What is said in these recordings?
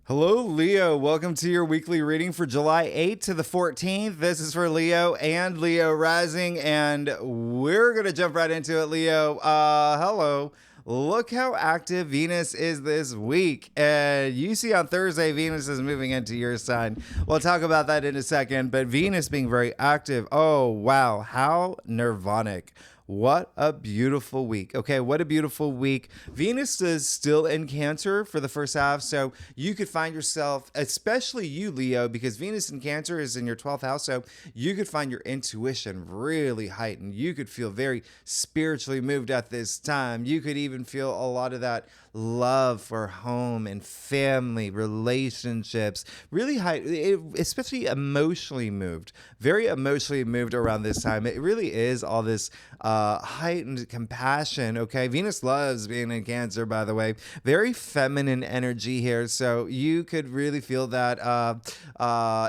Hello, Leo. Welcome to your weekly reading for July 8th to the 14th. This is for Leo and Leo rising, and we're going to jump right into it, Leo. Hello. Look how active Venus is this week. And you see on Thursday, Venus is moving into your sign. We'll talk about that in a second, but Venus being very active. Oh, wow. How nirvanic. What a beautiful week. Okay, what a beautiful week. Venus is still in Cancer for the first half, so you could find yourself, especially you, Leo, because Venus in Cancer is in your 12th house, so you could find your intuition really heightened. You could feel very spiritually moved at this time. You could even feel a lot of that love for home and family, relationships, really high, especially emotionally moved, very emotionally moved around this time. It really is all this heightened compassion. Okay, Venus loves being in Cancer, by the way. Very feminine energy here, so you could really feel that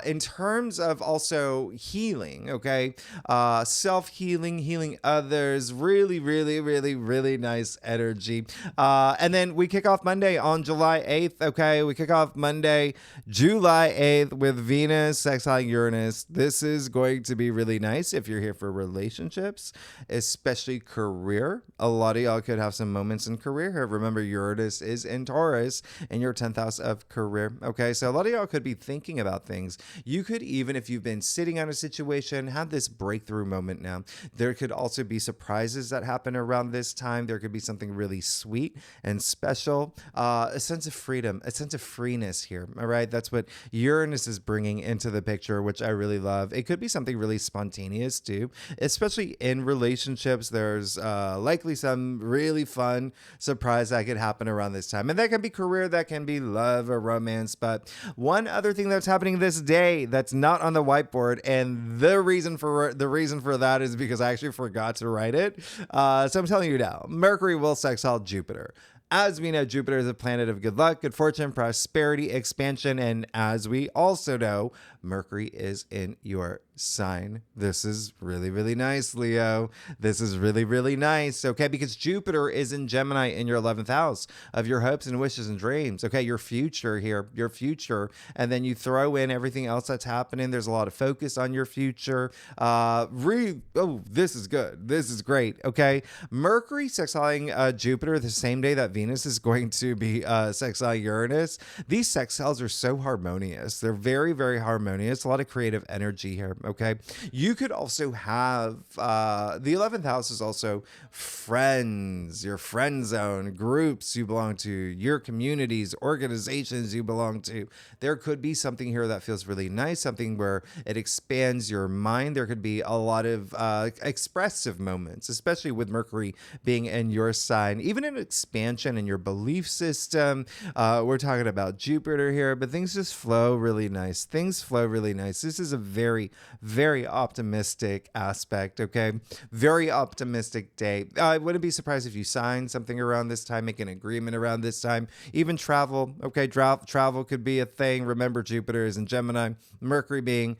in terms of also healing. Okay, self-healing, healing others. Really, really, really, really nice energy. And then we kick off Monday on July 8th. Okay, we kick off Monday, July 8th with Venus sextiling Uranus. This is going to be really nice if you're here for relationships, especially career. A lot of y'all could have some moments in career here. Remember, Uranus is in Taurus in your 10th house of career. Okay, so a lot of y'all could be thinking about things. You could even, if you've been sitting on a situation, have this breakthrough moment now. There could also be surprises that happen around this time. There could be something really sweet and special, a sense of freedom, a sense of freeness here. All right, that's what Uranus is bringing into the picture, which I really love. It could be something really spontaneous too, especially in relationships. There's likely some really fun surprise that could happen around this time, and that can be career, that can be love or romance. But one other thing that's happening this day that's not on the whiteboard, and the reason for that is because I actually forgot to write it. So I'm telling you now, Mercury will sextile Jupiter. As we know, Jupiter is a planet of good luck, good fortune, prosperity, expansion, and as we also know, Mercury is in your sign. This is really, really nice, Leo. This is really, really nice, okay? Because Jupiter is in Gemini in your 11th house of your hopes and wishes and dreams, okay? Your future here, your future, and then you throw in everything else that's happening. There's a lot of focus on your future. This is good. This is great, okay? Mercury sextiling Jupiter the same day that Venus is going to be sextiling Uranus. These sextiles are so harmonious. They're very, very harmonious. A lot of creative energy here, okay? You could also have, the 11th house is also friends, your friend zone, groups you belong to, your communities, organizations you belong to. There could be something here that feels really nice, something where it expands your mind. There could be a lot of expressive moments, especially with Mercury being in your sign, even an expansion in your belief system. We're talking about Jupiter here, but things just flow really nice. Things flow really nice. This is a very, very optimistic aspect, okay? Very optimistic day. I wouldn't be surprised if you sign something around this time, make an agreement around this time, even travel, okay? Travel could be a thing. Remember, Jupiter is in Gemini, Mercury being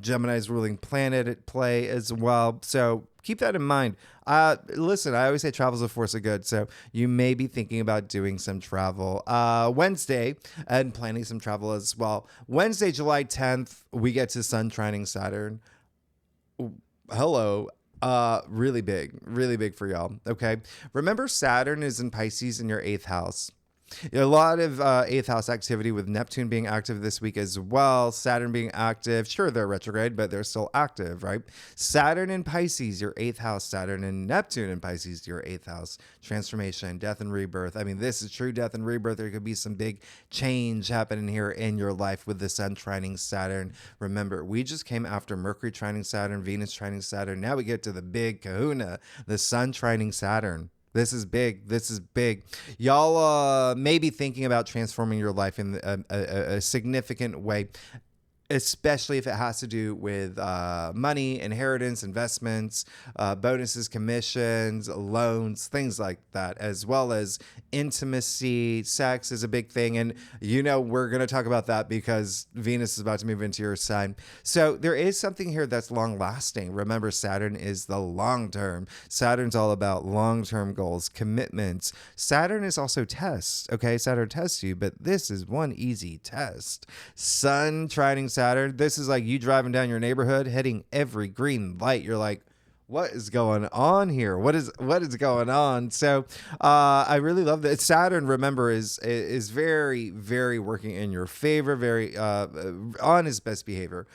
Gemini's ruling planet at play as well. So keep that in mind. Listen, I always say travel is a force of good. So you may be thinking about doing some travel Wednesday and planning some travel as well. Wednesday, July 10th, we get to Sun trining Saturn. Hello. Really big for y'all. Okay. Remember, Saturn is in Pisces in your 8th house. A lot of 8th house activity with Neptune being active this week as well. Saturn being active. Sure, they're retrograde, but they're still active, right? Saturn in Pisces, your 8th house. Saturn and Neptune in Pisces, your 8th house. Transformation, death and rebirth. I mean, this is true death and rebirth. There could be some big change happening here in your life with the Sun trining Saturn. Remember, we just came after Mercury trining Saturn, Venus trining Saturn. Now we get to the big kahuna, the Sun trining Saturn. This is big. This is big. Y'all may be thinking about transforming your life in a significant way. especially if it has to do with money, inheritance, investments, bonuses, commissions, loans, things like that, as well as intimacy. Sex is a big thing. And, we're going to talk about that because Venus is about to move into your sign. So there is something here that's long lasting. Remember, Saturn is the long term. Saturn's all about long term goals, commitments. Saturn is also tests. Okay. Saturn tests you, but this is one easy test. Sun trining Saturn. This is like you driving down your neighborhood, hitting every green light. You're like, what is going on here? What is going on? So I really love that. Saturn, remember, is very, very working in your favor, very on his best behavior,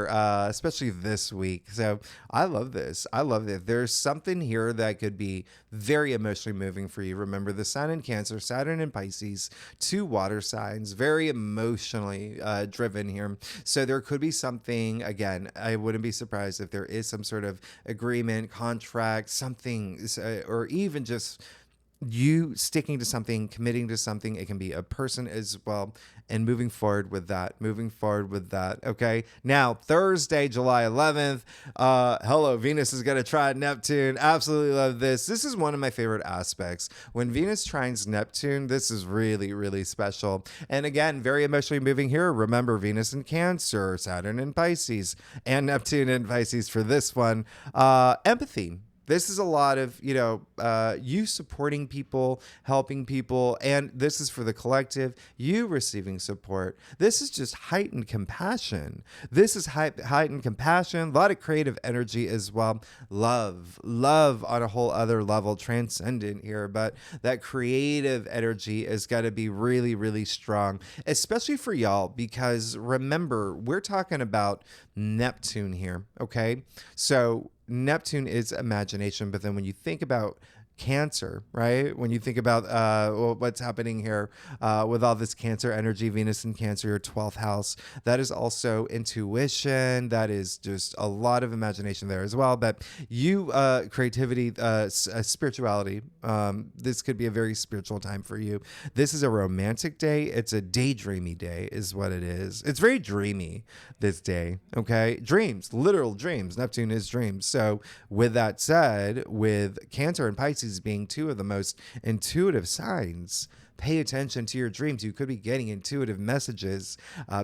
especially this week. So I love this. I love that. There's something here that could be very emotionally moving for you. Remember, the Sun in Cancer, Saturn in Pisces, 2 water signs, very emotionally driven here. So there could be something, again, I wouldn't be surprised if there is some sort of agreement, contract, something, or even just you sticking to something, committing to something. It can be a person as well, and moving forward with that. Okay. Now, Thursday, July 11th. Hello, Venus is going to try Neptune. Absolutely love this. This is one of my favorite aspects. When Venus trines Neptune, this is really, really special. And again, very emotionally moving here. Remember, Venus in Cancer, Saturn in Pisces, and Neptune in Pisces for this one. Empathy. This is a lot of, you supporting people, helping people, and this is for the collective, you receiving support. This is just heightened compassion. A lot of creative energy as well. Love on a whole other level, transcendent here, but that creative energy is got to be really, really strong, especially for y'all, because remember, we're talking about Neptune here, okay? So Neptune is imagination, but then when you think about Cancer, right? When you think about what's happening here with all this Cancer energy, Venus in Cancer, your 12th house, that is also intuition. That is just a lot of imagination there as well. But creativity, spirituality, this could be a very spiritual time for you. This is a romantic day. It's a daydreamy day is what it is. It's very dreamy this day, okay? Dreams, literal dreams. Neptune is dreams. So with that said, with Cancer and Pisces being 2 of the most intuitive signs, pay attention to your dreams. You could be getting intuitive messages.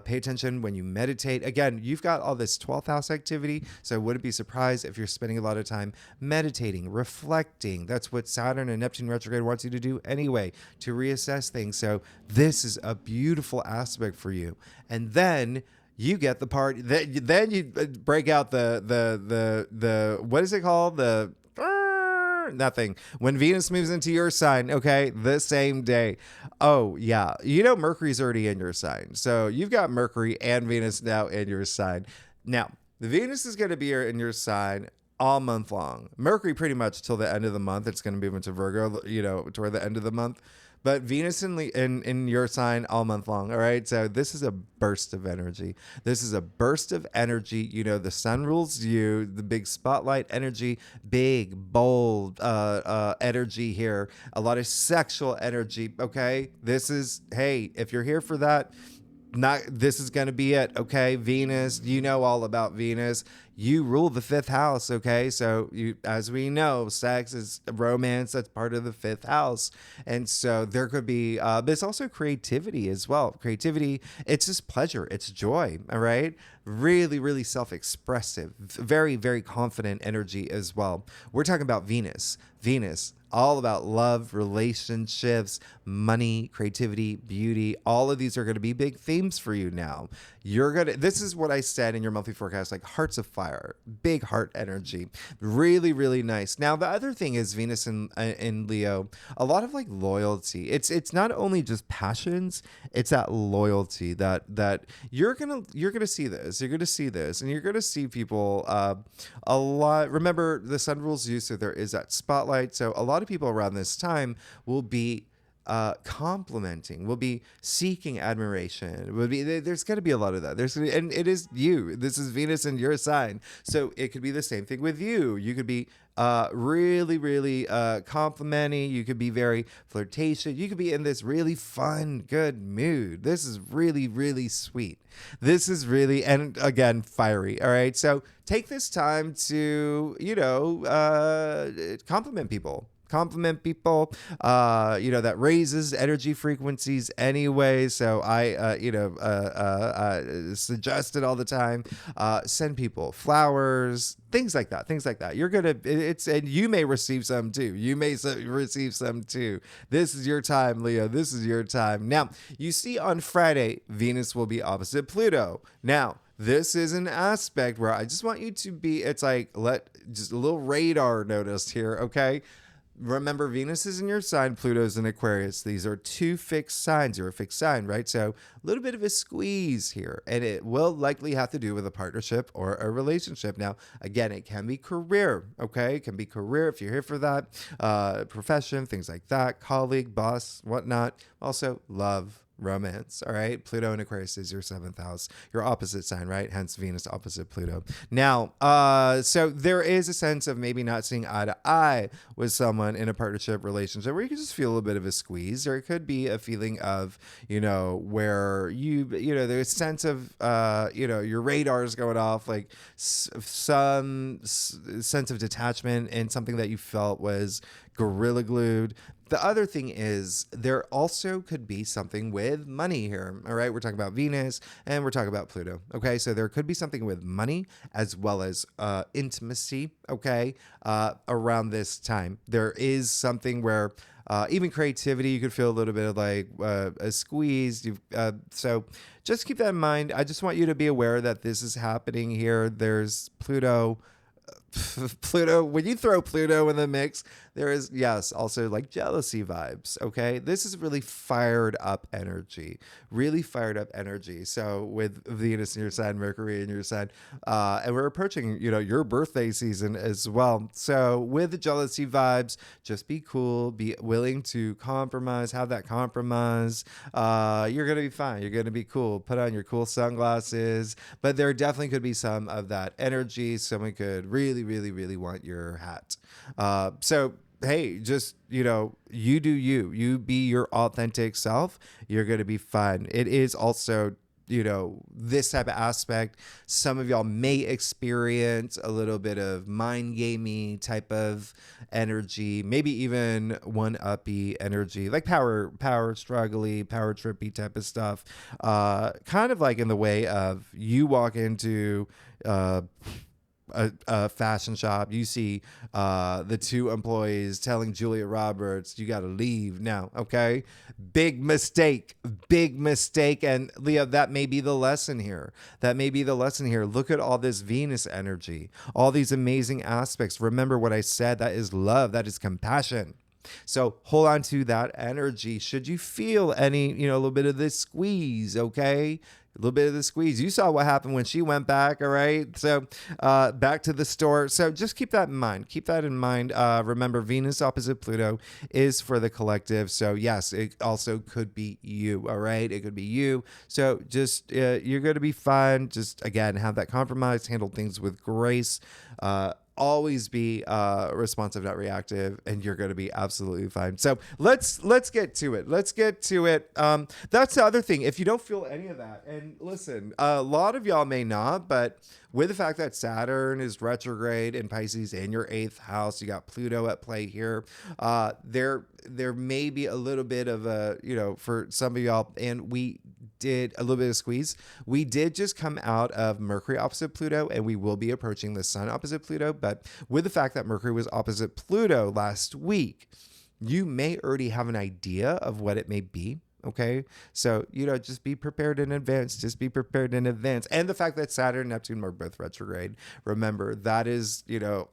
Pay attention when you meditate. Again, you've got all this 12th house activity, so I wouldn't be surprised if you're spending a lot of time meditating, reflecting. That's what Saturn and Neptune retrograde wants you to do anyway, to reassess things. So this is a beautiful aspect for you. And then you get the part that then you break out the what is it called? Nothing. When Venus moves into your sign, okay, the same day. Oh, yeah. Mercury's already in your sign. So you've got Mercury and Venus now in your sign. Now, the Venus is going to be in your sign all month long. Mercury pretty much till the end of the month. It's going to move into Virgo, toward the end of the month. But Venus in your sign all month long. All right. So this is a burst of energy. The sun rules you, the big spotlight energy, big, bold energy here. A lot of sexual energy. Okay. If you're here for that, this is going to be it. Okay. Venus, all about Venus. You rule the 5th house, okay? So as we know, sex is romance. That's part of the 5th house. And so there could be, but it's also creativity as well. Creativity, it's just pleasure. It's joy, all right? Really, really self-expressive. Very, very confident energy as well. We're talking about Venus. All about love, relationships, money, creativity, beauty. All of these are going to be big themes for you now. This is what I said in your monthly forecast, like hearts of fire, big heart energy. Really, really nice. Now, the other thing is Venus in Leo, a lot of like loyalty. It's not only just passions, it's that loyalty that you're going to see this. You're going to see this, and you're going to see people a lot. Remember, the sun rules you, so there is that spotlight. So a lot of people around this time will be complimenting. We'll be seeking admiration. There's going to be a lot of that. And it is you. This is Venus in your sign. So it could be the same thing with you. You could be really, really complimenting. You could be very flirtatious. You could be in this really fun, good mood. This is really, really sweet. This is really, and again, fiery. All right. So take this time to, compliment people. That raises energy frequencies anyway. So I suggest it all the time. Send people flowers, things like that. You're going to, and you may receive some too. Receive some too. This is your time, Leo. This is your time. Now, you see on Friday, Venus will be opposite Pluto. Now, this is an aspect where I just want you to be, it's like, just a little radar notice here, okay? Remember, Venus is in your sign, Pluto's in Aquarius. These are two fixed signs. You're a fixed sign, right? So a little bit of a squeeze here, and it will likely have to do with a partnership or a relationship. Now, again, it can be career, okay? It can be career if you're here for that, profession, things like that, colleague, boss, whatnot. Also, love. Romance, all right? Pluto in Aquarius is your 7th house, your opposite sign, right? Hence Venus opposite Pluto. Now, so there is a sense of maybe not seeing eye to eye with someone in a partnership relationship where you can just feel a little bit of a squeeze, or it could be a feeling of, where there's a sense of, your radar is going off, like some sense of detachment and something that you felt was gorilla glued. The other thing is there also could be something with money here. All right. We're talking about Venus and we're talking about Pluto. Okay. So there could be something with money as well as intimacy. Okay. Around this time, there is something where even creativity, you could feel a little bit of like a squeeze. So just keep that in mind. I just want you to be aware that this is happening here. There's Pluto, when you throw Pluto in the mix, there is, yes, also like jealousy vibes. Okay. This is really fired up energy. So with Venus in your sign, Mercury in your sign, and we're approaching, your birthday season as well. So with the jealousy vibes, just be cool, be willing to compromise, have that compromise. You're going to be fine. You're going to be cool. Put on your cool sunglasses, but there definitely could be some of that energy. Someone could really, really, really want your hat. So, hey, just, you do you be your authentic self. You're going to be fine. It is also, this type of aspect. Some of y'all may experience a little bit of mind gamey type of energy, maybe even one-uppy energy, like power struggly, power trippy type of stuff. Kind of like in the way of you walk into, a fashion shop, you see the two employees telling Julia Roberts, you got to leave now. Okay. Big mistake. And Leo, that may be the lesson here. Look at all this Venus energy, all these amazing aspects. Remember what I said, that is love. That is compassion. So hold on to that energy. Should you feel any, a little bit of this squeeze, okay? A little bit of the squeeze. You saw what happened when she went back, all right? So back to the store. So just keep that in mind. Remember, Venus opposite Pluto is for the collective. So yes, it also could be you, all right? It could be you. So just you're going to be fine. Just, again, have that compromise, handle things with grace. Always be responsive, not reactive, and you're going to be absolutely fine. So let's get to it. That's the other thing. If you don't feel any of that, and listen, a lot of y'all may not, but with the fact that Saturn is retrograde in Pisces in your 8th house, you got Pluto at play here. There may be a little bit of a, for some of y'all, and we did a little bit of squeeze. We did just come out of Mercury opposite Pluto, and we will be approaching the Sun opposite Pluto. But with the fact that Mercury was opposite Pluto last week, you may already have an idea of what it may be. Okay. So, just be prepared in advance. Just be prepared in advance. And the fact that Saturn and Neptune are both retrograde, remember, that is,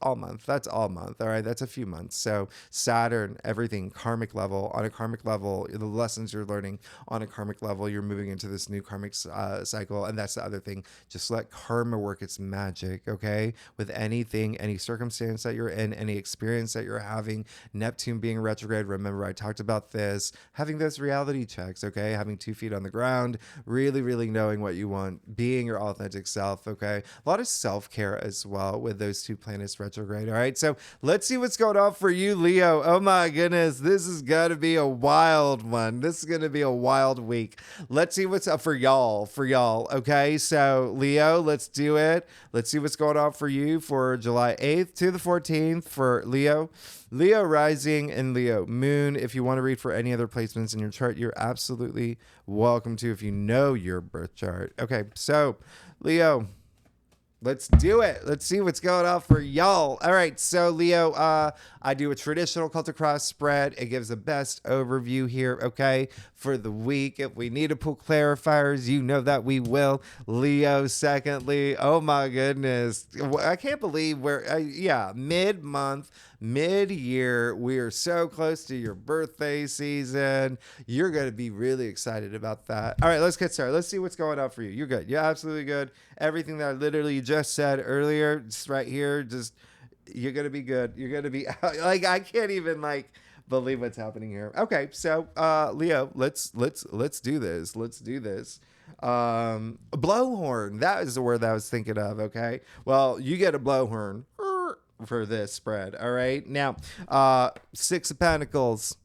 all month. That's all month. All right. That's a few months. So, Saturn, everything karmic level. On a karmic level, the lessons you're learning on a karmic level, you're moving into this new karmic cycle. And that's the other thing. Just let karma work its magic. Okay. With anything, any circumstance that you're in, any experience that you're having, Neptune being retrograde. Remember, I talked about this, having those reality checks, okay? Having 2 feet on the ground, really, really knowing what you want, being your authentic self, okay? A lot of self-care as well with those 2 planets retrograde, all right? So let's see what's going on for you, Leo. Oh my goodness, this is going to be a wild one. This is going to be a wild week. Let's see what's up for y'all, okay? So Leo, let's do it. Let's see what's going on for you for July 8th to the 14th for Leo. Leo rising and Leo moon. If you want to read for any other placements in your chart, you're absolutely welcome to if you know your birth chart. Okay, so Leo, let's do it. Let's see what's going on for y'all. All right, so Leo, I do a traditional cult across spread. It gives the best overview here, okay, for the week. If we need to pull clarifiers, you know that we will. Leo, secondly, oh my goodness. I can't believe we're, mid-month, mid-year. We are so close to your birthday season. You're going to be really excited about that. All right, let's get started. Let's see what's going on for you. You're good. You're absolutely good. Everything that I literally just said earlier, just right here, you're going to be good. You're going to be like, I can't even believe what's happening here. Okay. So, Leo, let's do this. Let's do this. Blowhorn. That is the word that I was thinking of. Okay. Well, you get a blowhorn for this spread. All right. Now, 6 of Pentacles.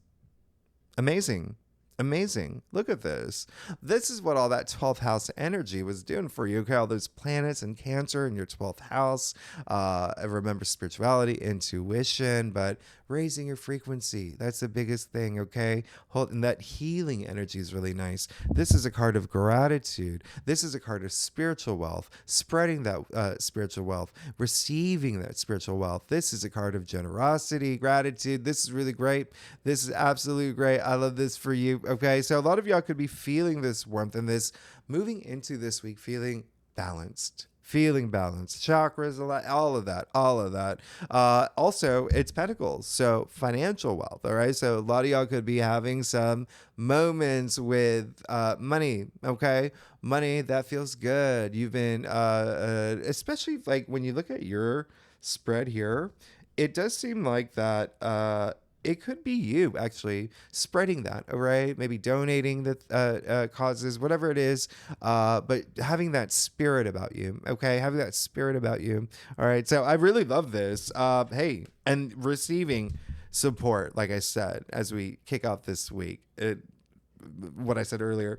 Amazing. Look at this. This is what all that 12th house energy was doing for you. Okay, all those planets and Cancer in your 12th house. Remember spirituality, intuition, but raising your frequency. That's the biggest thing, okay? And that healing energy is really nice. This is a card of gratitude. This is a card of spiritual wealth, spreading that spiritual wealth, receiving that spiritual wealth. This is a card of generosity, gratitude. This is really great. This is absolutely great. I love this for you. Okay, so a lot of y'all could be feeling this warmth and this moving into this week feeling balanced. Chakras, all of that. Also, it's Pentacles, so financial wealth. All right, so a lot of y'all could be having some moments with money. Okay, money that feels good. You've been, especially when you look at your spread here, it does seem like that. It could be you actually spreading that, all right? Maybe donating the causes, whatever it is, but having that spirit about you, okay? Having that spirit about you, all right? So I really love this. Hey, and receiving support, like I said, as we kick off this week. What I said earlier,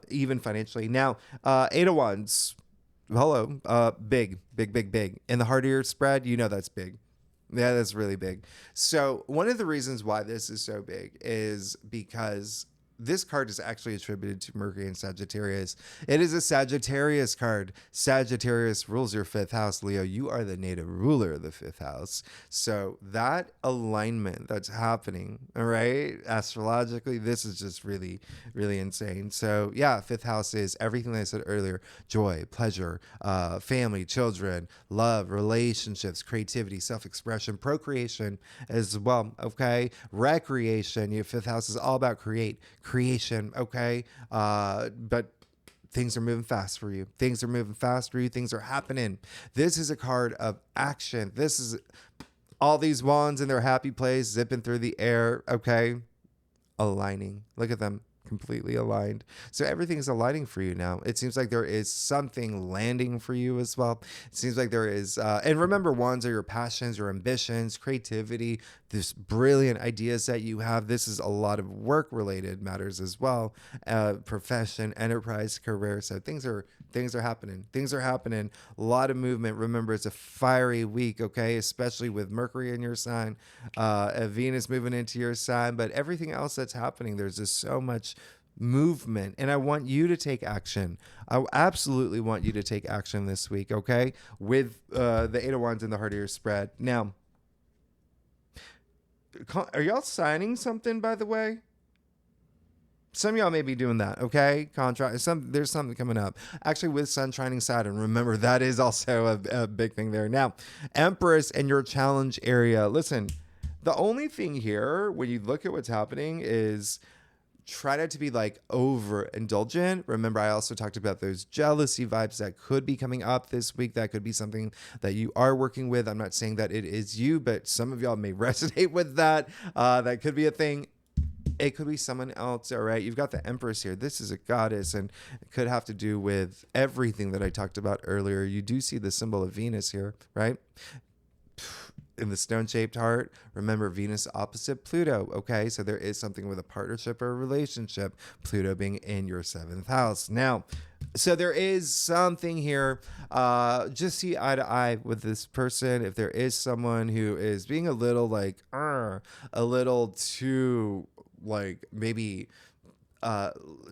even financially. Now, 8 of Wands, hello, big. In the heart of your spread, that's big. Yeah, that's really big. So one of the reasons why this is so big is because this card is actually attributed to Mercury and Sagittarius. It is a Sagittarius card. Sagittarius rules your 5th house, Leo. You are the native ruler of the 5th house. So that alignment that's happening, all right, astrologically, this is just really, really insane. So yeah, 5th house is everything that I said earlier: joy, pleasure, family, children, love, relationships, creativity, self-expression, procreation as well, okay? Recreation. Your 5th house is all about creation, okay? But things are moving fast for you. Things are happening. This is a card of action. This is all these wands in their happy place, zipping through the air, okay? Aligning. Look at them. Completely aligned. So everything's aligning for you now. It seems like there is something landing for you as well. It seems like there is, and remember, wands are your passions, your ambitions, creativity, this brilliant ideas that you have. This is a lot of work related matters as well. Profession, enterprise, career. So things are happening. A lot of movement. Remember, it's a fiery week, okay? Especially with Mercury in your sign, Venus moving into your sign, but everything else that's happening, there's just so much movement, and I want you to take action. I absolutely want you to take action this week, okay? With the 8 of Wands in the heart of your spread. Now, are y'all signing something, by the way? Some of y'all may be doing that, okay? There's something coming up. Actually, with Sun trining Saturn, remember that is also a big thing there. Now, Empress and your challenge area. Listen, the only thing here when you look at what's happening is try not to be like overindulgent. Remember, I also talked about those jealousy vibes that could be coming up this week. That could be something that you are working with. I'm not saying that it is you, but some of y'all may resonate with that. That could be a thing. It could be someone else, all right? You've got the Empress here. This is a goddess, and it could have to do with everything that I talked about earlier. You do see the symbol of Venus here, right? In the stone-shaped heart, remember Venus opposite Pluto, okay? So there is something with a partnership or a relationship, Pluto being in your 7th house. Now, so there is something here. Just see eye to eye with this person. If there is someone who is being a little like, a little too like maybe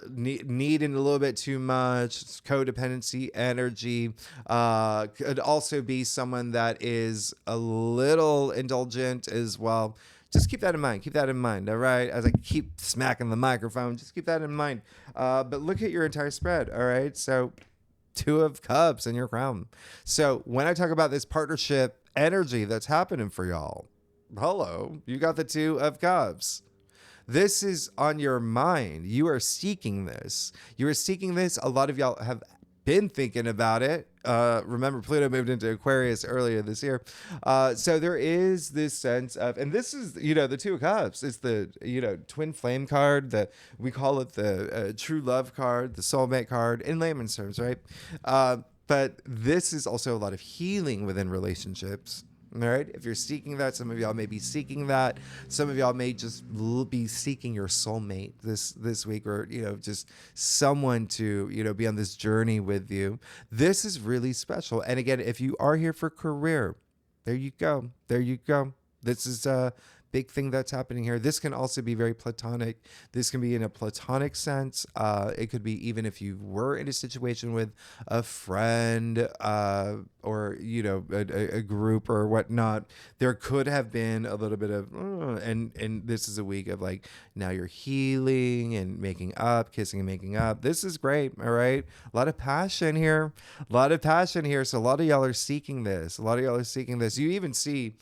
needing a little bit too much codependency energy, could also be someone that is a little indulgent as well. Just keep that in mind. Keep that in mind. All right. As I keep smacking the microphone, just keep that in mind. But look at your entire spread. All right. So 2 of Cups in your crown. So when I talk about this partnership energy that's happening for y'all, hello, you got the 2 of Cups. This is on your mind. You are seeking this. You are seeking this. A lot of y'all have been thinking about it. Remember, Pluto moved into Aquarius earlier this year. So there is this sense of, and this is, the 2 of Cups. It's the, twin flame card. We call it the true love card, the soulmate card in layman's terms, right? But this is also a lot of healing within relationships. All right. If you're seeking that, some of y'all may be seeking that. Some of y'all may just be seeking your soulmate this week, or, just someone to, be on this journey with you. This is really special. And again, if you are here for career, there you go. There you go. This is a big thing that's happening here. This can also be very platonic. This can be in a platonic sense. It could be even if you were in a situation with a friend, or, a group or whatnot. There could have been a little bit of, and this is a week of like, now you're healing and making up, kissing and making up. This is great. All right. A lot of passion here. A lot of passion here. So a lot of y'all are seeking this. A lot of y'all are seeking this. You even see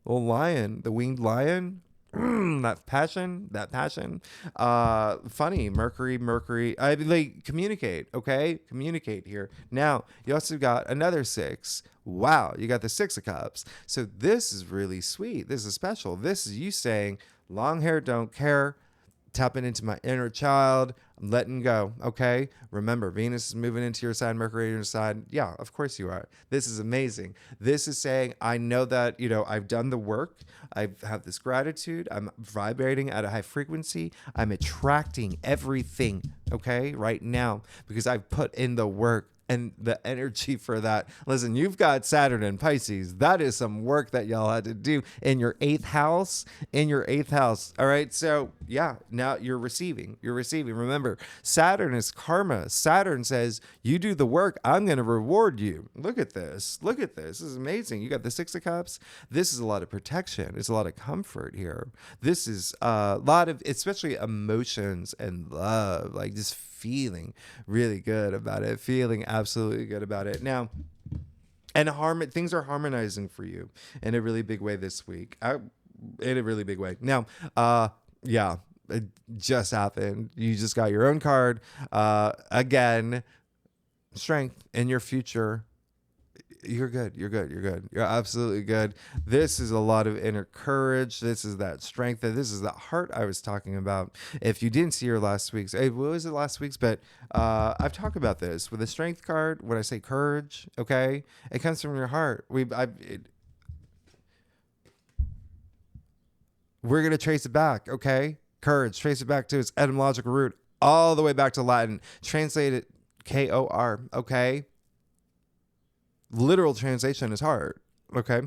little lion, the winged lion, that passion. Funny, Mercury. I mean, like, communicate, okay? Communicate here. Now, you also got another 6. Wow, you got the 6 of Cups. So this is really sweet. This is special. This is you saying, long hair, don't care. Tapping into my inner child. I'm letting go. Okay. Remember, Venus is moving into your side, Mercury in your side. Yeah, of course you are. This is amazing. This is saying, I know that, I've done the work. I have this gratitude. I'm vibrating at a high frequency. I'm attracting everything. Okay. Right now, because I've put in the work and the energy for that. Listen, you've got Saturn and Pisces. That is some work that y'all had to do in your 8th house. All right. So yeah, now you're receiving. Remember, Saturn is karma. Saturn says, you do the work, I'm going to reward you. Look at this. This is amazing. You got the 6 of Cups. This is a lot of protection. It's a lot of comfort here. This is a lot of, especially emotions and love, like just feeling really good about it, feeling absolutely good about it. Now, and things are harmonizing for you in a really big way this week. In a really big way. Now, yeah, it just happened. You just got your own card. Again, strength in your future. You're good. You're absolutely good. This is a lot of inner courage. This is that strength. This is that heart I was talking about. If you didn't see your last week's, what was it last week's? But I've talked about this with the strength card. When I say courage, okay, it comes from your heart. We're gonna trace it back, okay? Courage. Trace it back to its etymological root, all the way back to Latin. Translate it KOR, okay? Literal translation is heart, okay?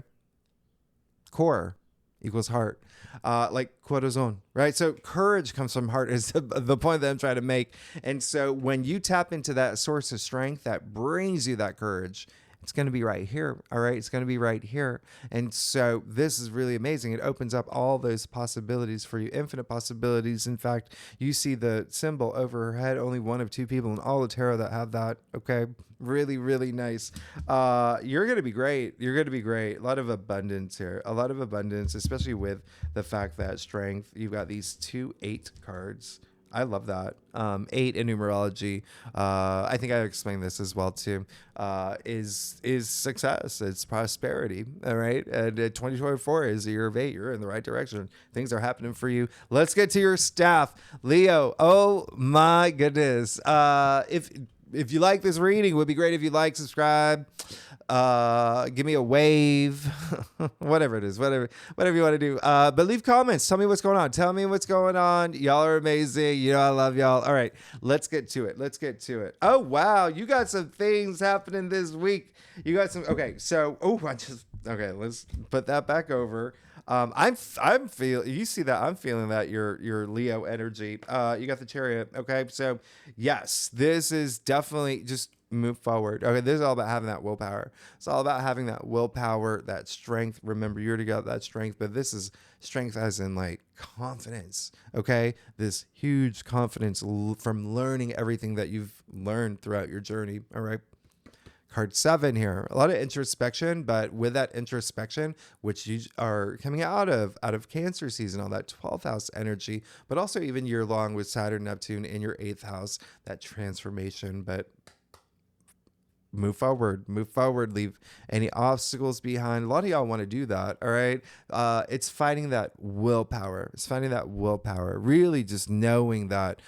Core equals heart, like corazon, right? So courage comes from heart is the point that I'm trying to make. And so when you tap into that source of strength that brings you that courage, It's going to be right here. All right. It's going to be right here. And so this is really amazing. It opens up all those possibilities for you, infinite possibilities. In fact, you see the symbol over her head, only one of two people in all of tarot that have that. Okay. Really, really nice. You're going to be great. You're going to be great. A lot of abundance here. A lot of abundance, especially with the fact that strength, you've got these 2-8 cards. I love that. 8 in numerology. I think I explained this as well too. Is success. It's prosperity. All right. And 2024 is a year of 8. You're in the right direction. Things are happening for you. Let's get to your staff, Leo. Oh my goodness. If you like this reading, it would be great if you like, subscribe, give me a wave, whatever it is, whatever you want to do. But leave comments. Tell me what's going on. Tell me what's going on. Y'all are amazing. You know, I love y'all. All right, let's get to it. Let's get to it. Oh, wow. You got some things happening this week. You got some. Okay. So, let's put that back over. I'm feeling, you see that I'm feeling that your Leo energy. You got the Chariot. Okay. So yes, this is definitely just move forward. Okay. This is all about having that willpower. It's all about having that willpower, that strength. Remember, you already got that strength, but this is strength as in like confidence. Okay. This huge confidence from learning everything that you've learned throughout your journey. All right. Card 7 here, a lot of introspection, but with that introspection, which you are coming out of Cancer season, all that 12th house energy, but also even year long with Saturn, Neptune in your 8th house, that transformation. But move forward, leave any obstacles behind. A lot of y'all want to do that. All right. It's finding that willpower. Really just knowing that,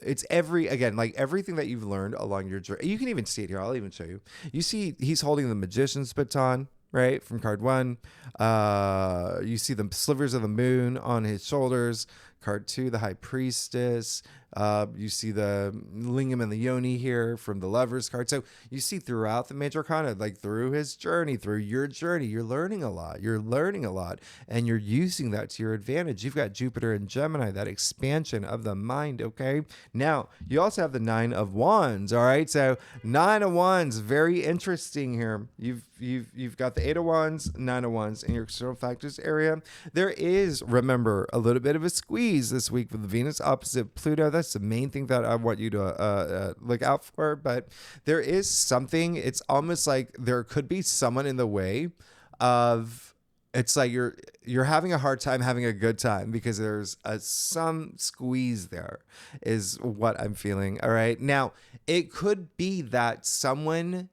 it's everything that you've learned along your journey. You can even see it here. I'll even show you. You see, he's holding the Magician's baton, right? From card 1. You see the slivers of the moon on his shoulders. Card 2, the High Priestess. You see the lingam and the yoni here from the Lover's card. So you see throughout the major arcana, like through his journey, through your journey, you're learning a lot, and you're using that to your advantage. You've got Jupiter and Gemini, that expansion of the mind. Okay. Now you also have the 9 of Wands. All right. So 9 of Wands, very interesting here. You've got the 8 of Wands, 9 of Wands in your external factors area. There is, remember, a little bit of a squeeze this week with Venus opposite Pluto. That's the main thing that I want you to look out for. But there is something, it's almost like there could be someone in the way of, it's like you're having a hard time having a good time because there's some squeeze there is what I'm feeling. All right. Now, it could be that someone,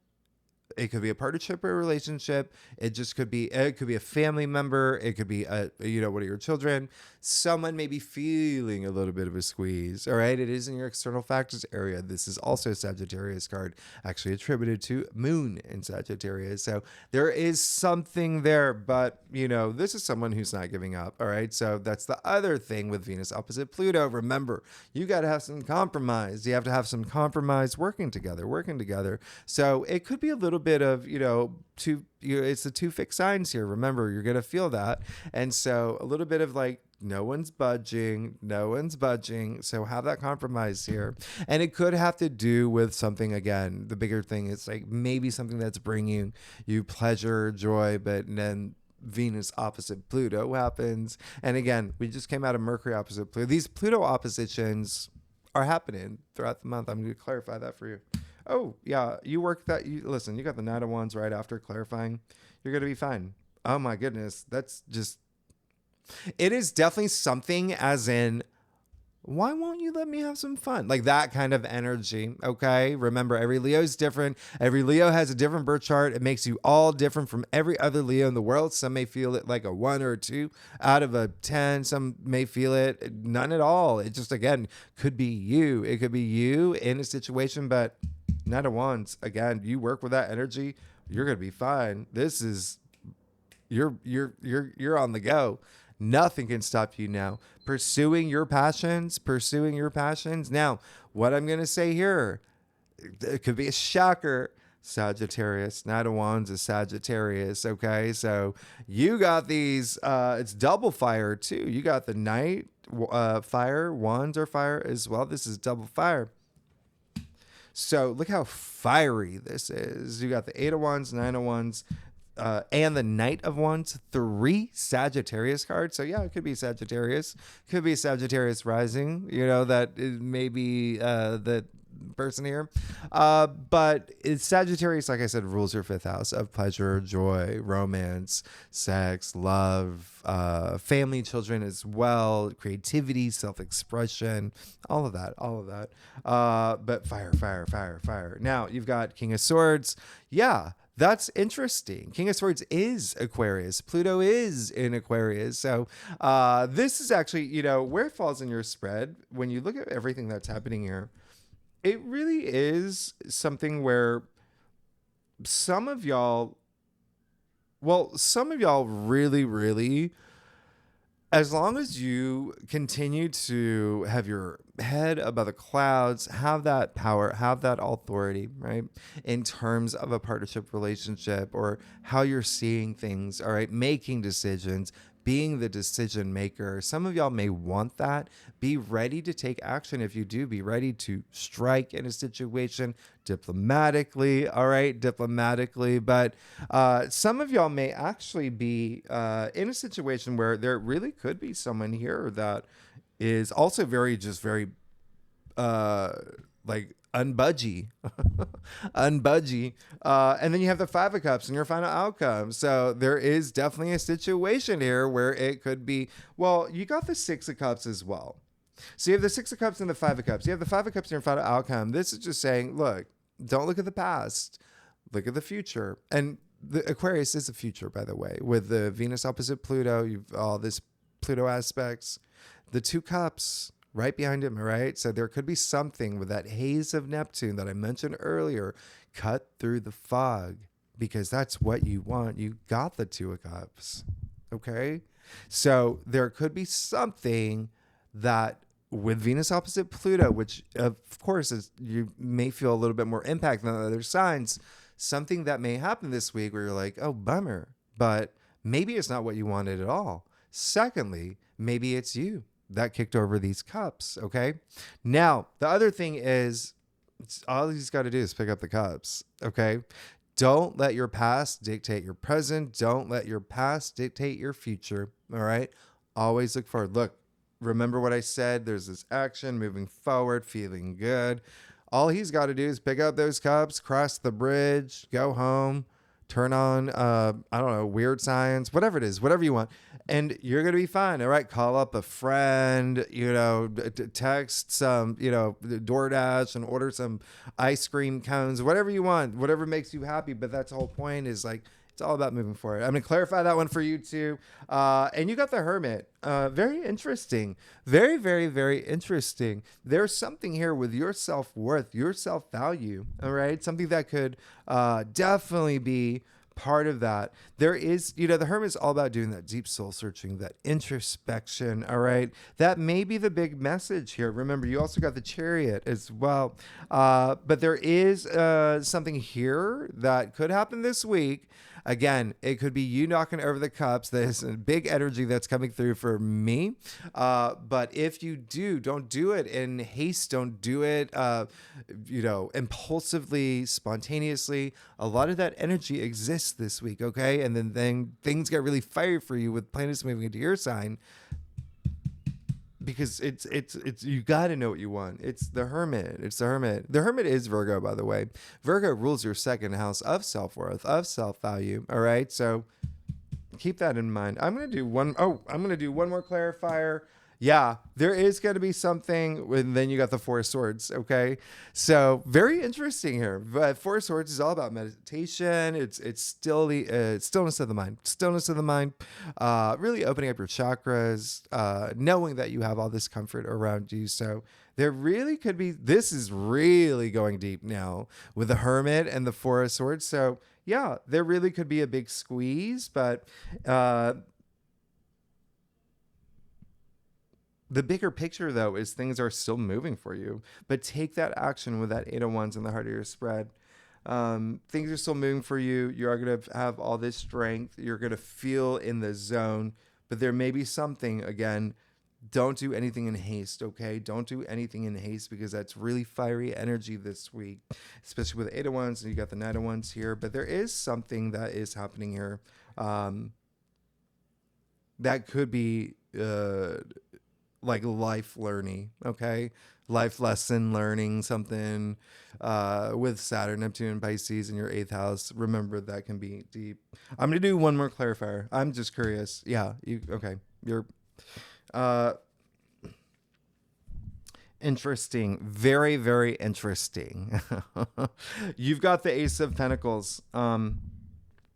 it could be a partnership or a relationship. It could be a family member. It could be one of your children. Someone may be feeling a little bit of a squeeze. All right. It is in your external factors area. This is also a Sagittarius card, actually attributed to Moon in Sagittarius. So there is something there, but this is someone who's not giving up. All right. So that's the other thing with Venus opposite Pluto. Remember, you got to have some compromise. You have to have some compromise working together. So it could be a little bit of, it's the 2 fixed signs here. Remember, you're going to feel that. And so a little bit of like, no one's budging. So have that compromise here. And it could have to do with something, again, the bigger thing is like maybe something that's bringing you pleasure, joy, but then Venus opposite Pluto happens. And again, we just came out of Mercury opposite Pluto. These Pluto oppositions are happening throughout the month. I'm going to clarify that for you. Oh, yeah, you got the 9 of Wands right after clarifying. You're going to be fine. Oh, my goodness. That's just, it is definitely something as in, why won't you let me have some fun? Like that kind of energy, okay? Remember, every Leo is different. Every Leo has a different birth chart. It makes you all different from every other Leo in the world. Some may feel it like a 1 or a 2 out of a 10. Some may feel it none at all. It just, again, could be you. It could be you in a situation, but 9 of Wands, again, you work with that energy, you're going to be fine. This is, you're on the go. Nothing can stop you now. Pursuing your passions. Now, what I'm going to say here, it could be a shocker. Sagittarius, 9 of Wands is Sagittarius. Okay. So you got these, it's double fire too. You got the Knight, fire, Wands are fire as well. This is double fire. So look how fiery this is. You got the Eight of Wands, Nine of Wands, and the Knight of Wands, 3 Sagittarius cards. So yeah, it could be Sagittarius, could be Sagittarius rising. You know, that is maybe the person here. But it's Sagittarius, like I said, rules your 5th house of pleasure, joy, romance, sex, love, family, children as well, creativity, self-expression, all of that. But fire, fire, fire, fire. Now you've got King of Swords. Yeah, that's interesting. King of Swords is Aquarius. Pluto is in Aquarius. So this is actually, you know, where it falls in your spread. When you look at everything that's happening here, it really is something where some of y'all really, really, as long as you continue to have your head above the clouds, have that power, have that authority, right? In terms of a partnership relationship or how you're seeing things, all right? Making decisions, being the decision maker. Some of y'all may want that. Be ready to take action. If you do, be ready to strike in a situation diplomatically, all right? Diplomatically. But some of y'all may actually be in a situation where there really could be someone here that is also very like unbudgy. Unbudgy. And then you have the 5 of Cups and your final outcome. So there is definitely a situation here where it could be, well, you got the 6 of Cups as well. So you have the 6 of Cups and the 5 of Cups. You have the 5 of Cups in your final outcome. This is just saying, look, don't look at the past, look at the future. And the Aquarius is the future, by the way, with the Venus opposite Pluto. You've all this Pluto aspects, the 2 cups right behind him, right? So there could be something with that haze of Neptune that I mentioned earlier, cut through the fog, because that's what you want. You got the 2 of Cups, okay? So there could be something that with Venus opposite Pluto, which of course is, you may feel a little bit more impact than other signs, something that may happen this week where you're like, oh, bummer, but maybe it's not what you wanted at all. Secondly, maybe it's you that kicked over these cups, okay? Now, the other thing is, all he's got to do is pick up the cups, okay? Don't let your past dictate your present. Don't let your past dictate your future, all right? Always look forward. Look, remember what I said. There's this action, moving forward, feeling good. All he's got to do is pick up those cups, cross the bridge, go home, turn on, I don't know, weird science, whatever it is, whatever you want. And you're going to be fine. All right. Call up a friend, you know, text some, you know, DoorDash and order some ice cream cones, whatever you want, whatever makes you happy. But that's the whole point, is like, it's all about moving forward. I'm going to clarify that one for you too. And you got the Hermit. Very interesting. Very, very, very interesting. There's something here with your self-worth, your self-value. All right. Something that could definitely be part of that. There is, you know, the Hermit is all about doing that deep soul searching, that introspection. All right. That may be the big message here. Remember, you also got the Chariot as well. But there is something here that could happen this week. Again, it could be you knocking over the cups. There's a big energy that's coming through for me. But if you do, don't do it in haste. Don't do it, you know, impulsively, spontaneously. A lot of that energy exists this week, okay? And then things get really fiery for you with planets moving into your sign. Because it's you got to know what you want. It's the Hermit. It's the Hermit. The Hermit is Virgo, by the way. Virgo rules your 2nd house of self-worth, of self-value. All right. So keep that in mind. I'm going to do one more clarifier. Yeah, there is going to be something. And then you got the 4 of Swords. Okay. So very interesting here. But 4 of Swords is all about meditation. It's still the stillness of the mind. Stillness of the mind. Really opening up your chakras, knowing that you have all this comfort around you. So there really could be, this is really going deep now with the Hermit and the 4 of Swords. So yeah, there really could be a big squeeze, but the bigger picture, though, is things are still moving for you. But take that action with that 8 of Wands in the heart of your spread. Things are still moving for you. You are going to have all this strength. You're going to feel in the zone. But there may be something, again, don't do anything in haste, okay? Don't do anything in haste because that's really fiery energy this week, especially with 8 of Wands, and you got the 9 of Wands here. But there is something that is happening here that could be like life learning, okay? Life lesson learning, something with Saturn, Neptune, and Pisces in your 8th house. Remember, that can be deep. I'm going to do one more clarifier. I'm just curious. Yeah, okay. You're interesting. Very, very interesting. You've got the Ace of Pentacles.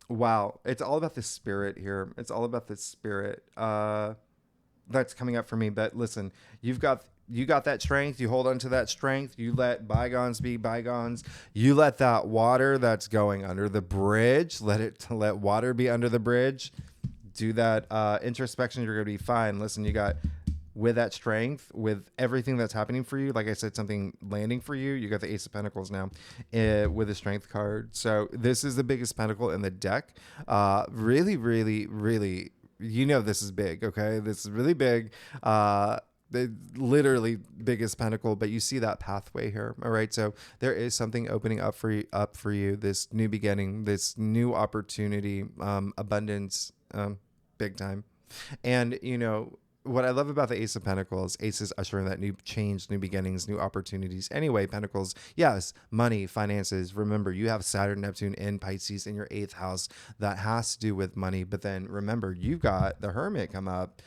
Wow. It's all about the spirit here. It's all about the spirit. That's coming up for me. But listen, you got that strength. You hold on to that strength. You let bygones be bygones. You let that water that's going under the bridge, let water be under the bridge. Do that introspection. You're going to be fine. Listen, you got, with that strength, with everything that's happening for you, like I said, something landing for you, you got the Ace of Pentacles now with the Strength card. So this is the biggest pentacle in the deck. Really, really, really, this is big, okay? This is really big. The literally biggest pentacle, but you see that pathway here. All right. So there is something opening up for you, this new beginning, this new opportunity, abundance, big time. And what I love about the Ace of Pentacles, aces ushering that new change, new beginnings, new opportunities. Anyway, Pentacles, yes, money, finances. Remember, you have Saturn, Neptune, and Pisces in your 8th house. That has to do with money. But then remember, you've got the Hermit come up,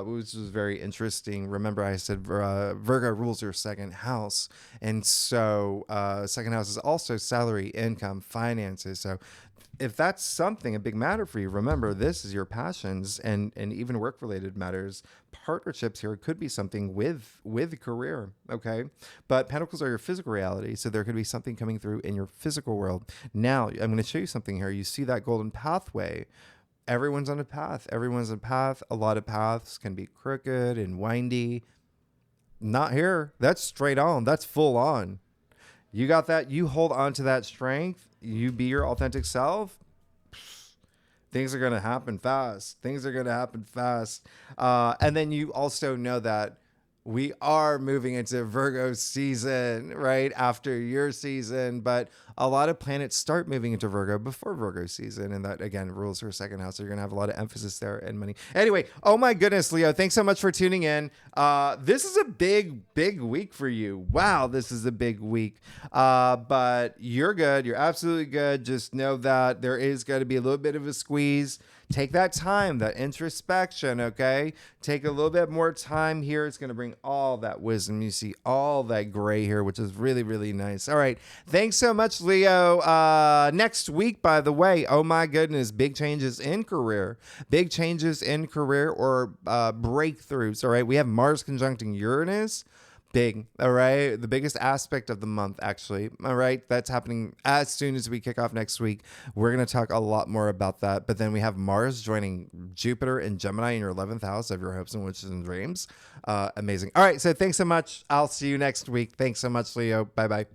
which was very interesting. Remember, I said Virgo rules your 2nd house. And so 2nd house is also salary, income, finances. So if that's something, a big matter for you, remember, this is your passions and even work-related matters. Partnerships here could be something with career, okay? But Pentacles are your physical reality, so there could be something coming through in your physical world. Now, I'm going to show you something here. You see that golden pathway. Everyone's on a path. Everyone's on a path. A lot of paths can be crooked and windy. Not here. That's straight on. That's full on. You got that. You hold on to that strength. You be your authentic self. Things are going to happen fast. Things are going to happen fast. And then you also know that we are moving into Virgo season, right? After your season. But a lot of planets start moving into Virgo before Virgo season. And that, again, rules her 2nd house. So you're going to have a lot of emphasis there and money. Anyway, oh my goodness, Leo, thanks so much for tuning in. This is a big, big week for you. Wow, this is a big week. But you're good. You're absolutely good. Just know that there is going to be a little bit of a squeeze. Take that time, that introspection, okay? Take a little bit more time here. It's going to bring all that wisdom. You see all that gray here, which is really, really nice. All right. Thanks so much, Leo. Next week, by the way, oh my goodness, big changes in career. Big changes in career or breakthroughs, all right? We have Mars conjuncting Uranus. Big, all right? The biggest aspect of the month, actually, all right? That's happening as soon as we kick off next week. We're going to talk a lot more about that. But then we have Mars joining Jupiter and Gemini in your 11th house of your hopes and wishes and dreams. Amazing. All right, so thanks so much. I'll see you next week. Thanks so much, Leo. Bye-bye.